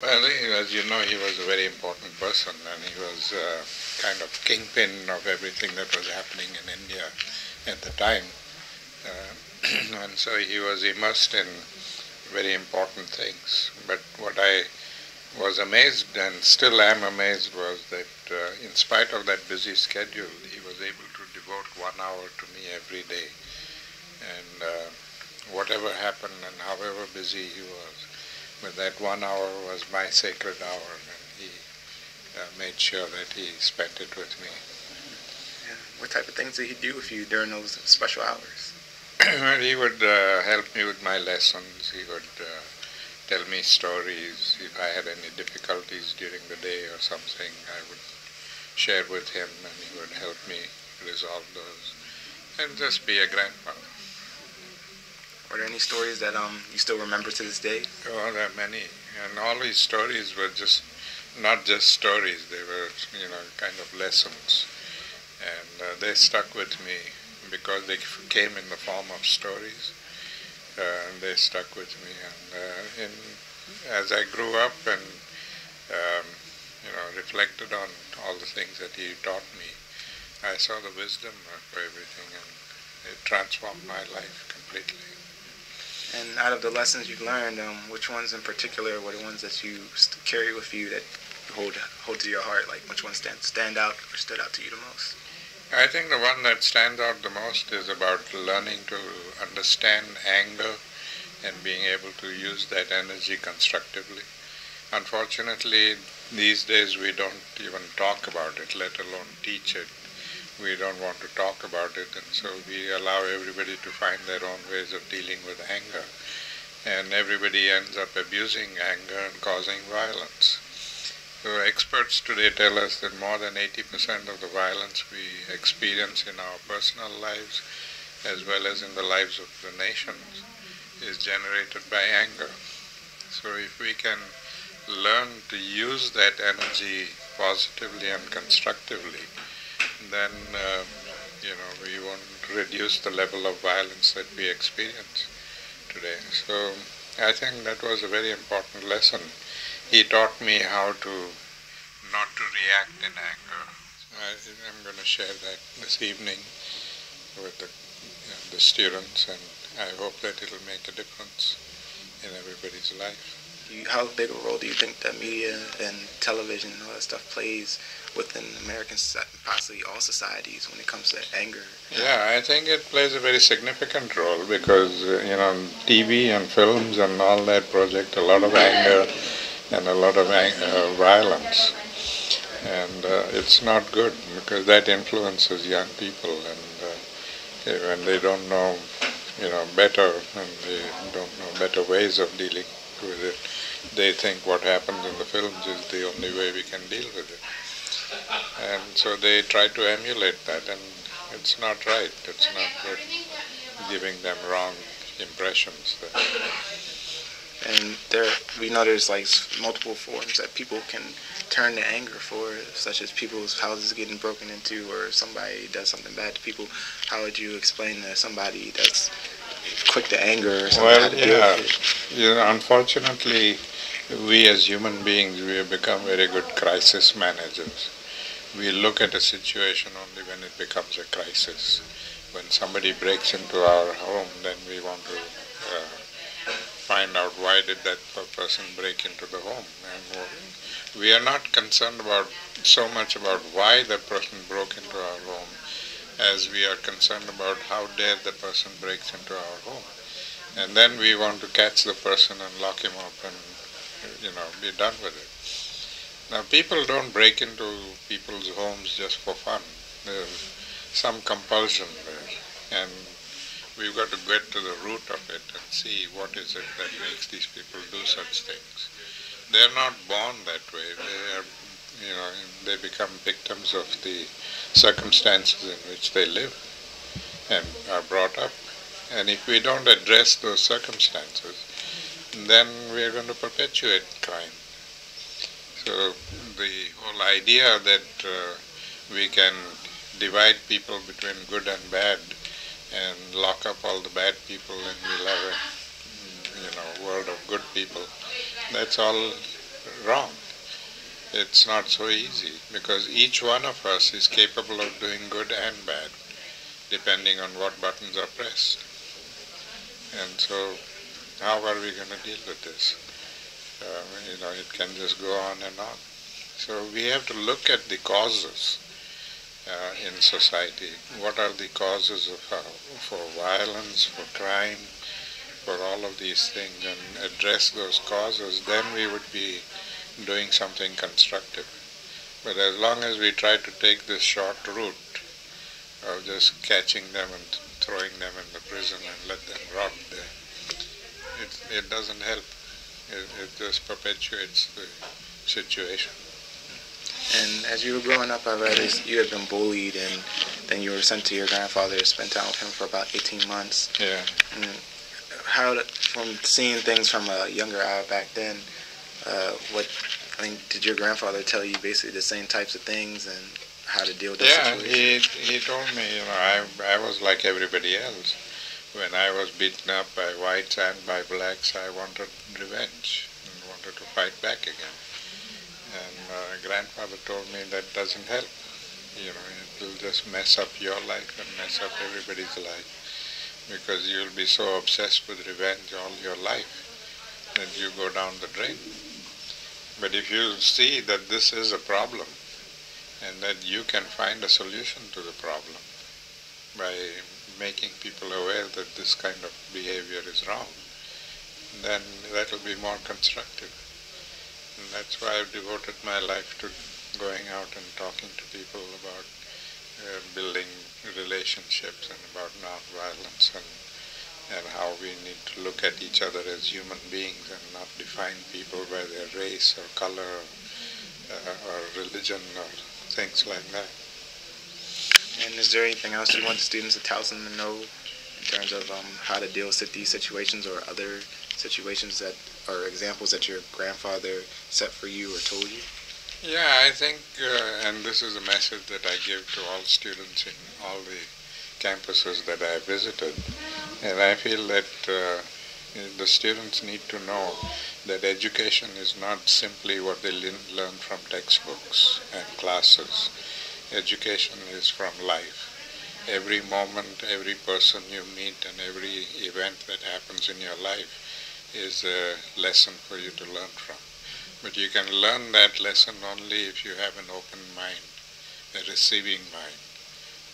Well, as you know, he was a very important person, and he was kind of kingpin of everything that was happening in India at the time. And so he was immersed in very important things. But what I was amazed and still am amazed was that in spite of that busy schedule, he was able to devote 1 hour to me every day. And whatever happened and however busy he was, but that 1 hour was my sacred hour, and he made sure that he spent it with me. Yeah. What type of things did he do with you during those special hours? Well, he would help me with my lessons. He would tell me stories. If I had any difficulties during the day or something, I would share with him, and he would help me resolve those. And just be a grandfather. Are there any stories that you still remember to this day? Oh, there are many. And all his stories were just not just stories. They were, kind of lessons. And they stuck with me because they came in the form of stories. And they stuck with me. And as I grew up and reflected on all the things that he taught me, I saw the wisdom of everything, and it transformed my life completely. And out of the lessons you've learned, which ones in particular were the ones that you carry with you that hold to your heart? Like, which ones stand out or stood out to you the most? I think the one that stands out the most is about learning to understand anger and being able to use that energy constructively. Unfortunately, these days we don't even talk about it, let alone teach it. We don't want to talk about it, and so we allow everybody to find their own ways of dealing with anger. And everybody ends up abusing anger and causing violence. So experts today tell us that more than 80% of the violence we experience in our personal lives, as well as in the lives of the nations, is generated by anger. So if we can learn to use that energy positively and constructively, then we won't reduce the level of violence that we experience today. So I think that was a very important lesson. He taught me how to not to react in anger. I'm going to share that this evening with the students, and I hope that it'll make a difference in everybody's life. How big a role do you think that media and television and all that stuff plays within American, possibly all societies, when it comes to anger? Yeah, I think it plays a very significant role because, TV and films and all that project a lot of anger and a lot of violence. And it's not good because that influences young people, and when they don't know, better, and they don't know better ways of dealing with it, they think what happens in the films is the only way we can deal with it. And so they try to emulate that, and it's not right. It's not good, giving them wrong impressions. And we know there's like multiple forms that people can turn to anger for, such as people's houses getting broken into, or somebody does something bad to people. How would you explain to somebody that's quick to anger or something? Well, yeah. Unfortunately, we as human beings, we have become very good crisis managers. We look at a situation only when it becomes a crisis. When somebody breaks into our home, then we want to find out why did that person break into the home. And we are not concerned so much about why the person broke into our home, as we are concerned about how dare the person breaks into our home. And then we want to catch the person and lock him up and, be done with it. Now, people don't break into people's homes just for fun. There's some compulsion there. And we've got to get to the root of it and see what is it that makes these people do such things. They're not born that way. They become victims of the circumstances in which they live and are brought up. And if we don't address those circumstances, then we are going to perpetuate crime. So the whole idea that we can divide people between good and bad and lock up all the bad people and we'll have a world of good people, that's all wrong. It's not so easy because each one of us is capable of doing good and bad depending on what buttons are pressed. And so how are we going to deal with this? It can just go on and on. So we have to look at the causes in society. What are the causes of for violence, for crime, for all of these things, and address those causes, then we would be doing something constructive. But as long as we try to take this short route of just catching them and throwing them in the prison and let them rot there, it doesn't help. It just perpetuates the situation. And as you were growing up, I read you had been bullied, and then you were sent to your grandfather to spend time with him for about 18 months. Yeah. And from seeing things from a younger eye back then, did your grandfather tell you basically the same types of things and how to deal with the situation? Yeah, he told me, I was like everybody else. When I was beaten up by whites and by blacks, I wanted revenge and wanted to fight back again. And grandfather told me that doesn't help. It will just mess up your life and mess up everybody's life, because you'll be so obsessed with revenge all your life that you go down the drain. But if you see that this is a problem and that you can find a solution to the problem by making people aware that this kind of behavior is wrong, then that will be more constructive. And that's why I've devoted my life to going out and talking to people about building relationships and about nonviolence and how we need to look at each other as human beings and not define people by their race or color or religion or things like that. And is there anything else you want the students of Towson to know in terms of how to deal with these situations or other situations that are examples that your grandfather set for you or told you? Yeah, I think, and this is a message that I give to all students in all the campuses that I visited, and I feel that the students need to know that education is not simply what they learn from textbooks and classes. Education is from life. Every moment, every person you meet, and every event that happens in your life is a lesson for you to learn from. But you can learn that lesson only if you have an open mind, a receiving mind.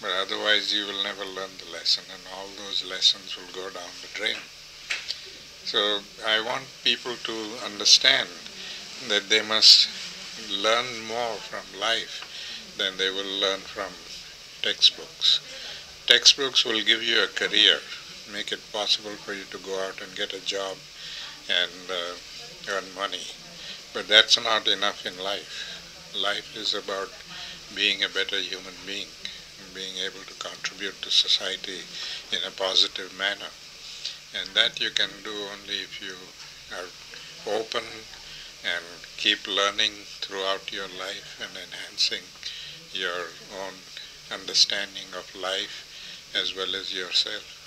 But otherwise you will never learn the lesson, and all those lessons will go down the drain. So I want people to understand that they must learn more from life than they will learn from textbooks. Textbooks will give you a career, make it possible for you to go out and get a job and earn money. But that's not enough in life. Life is about being a better human being and being able to contribute to society in a positive manner. And that you can do only if you are open and keep learning throughout your life and enhancing your own understanding of life as well as yourself.